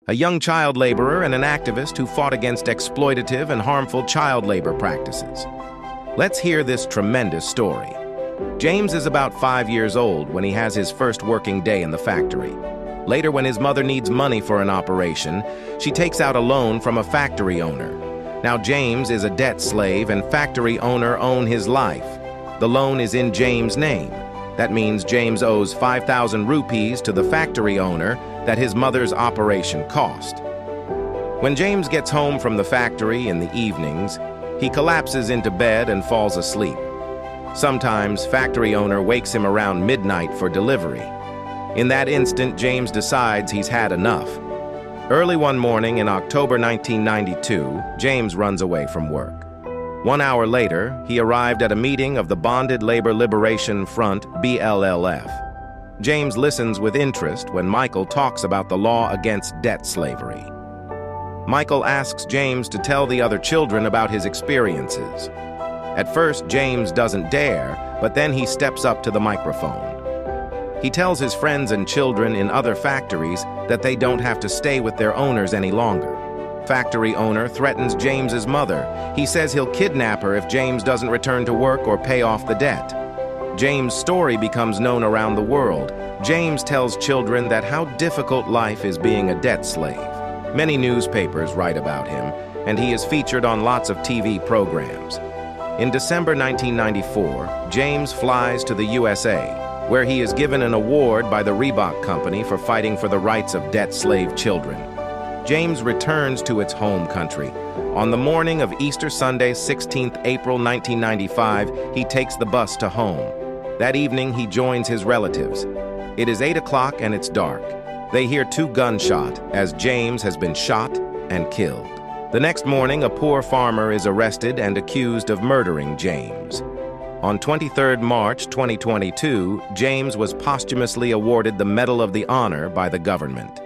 a young child laborer and an activist who fought against exploitative and harmful child labor practices. Let's hear this tremendous story. James is about 5 years old when he has his first working day in the factory. Later, when his mother needs money for an operation, she takes out a loan from a factory owner. Now, James is a debt slave and factory owner own his life. The loan is in James' name. That means James owes 5,000 rupees to the factory owner that his mother's operation cost. When James gets home from the factory in the evenings, he collapses into bed and falls asleep. Sometimes, factory owner wakes him around midnight for delivery. In that instant, James decides he's had enough. Early one morning in October 1992, James runs away from work. 1 hour later, he arrived at a meeting of the Bonded Labor Liberation Front, BLLF. James listens with interest when Michael talks about the law against debt slavery. Michael asks James to tell the other children about his experiences. At first, James doesn't dare, but then he steps up to the microphone. He tells his friends and children in other factories that they don't have to stay with their owners any longer. Factory owner threatens James's mother. He says he'll kidnap her if James doesn't return to work or pay off the debt. James' story becomes known around the world. James tells children that how difficult life is being a debt slave. Many newspapers write about him, and he is featured on lots of TV programs. In December 1994, James flies to the USA, where he is given an award by the Reebok company for fighting for the rights of debt slave children. James returns to its home country. On the morning of Easter Sunday, 16th April 1995, he takes the bus to home. That evening, he joins his relatives. It is 8 o'clock and it's dark. They hear 2 gunshots as James has been shot and killed. The next morning, a poor farmer is arrested and accused of murdering James. On 23rd March 2022, James was posthumously awarded the Medal of the Honor by the government.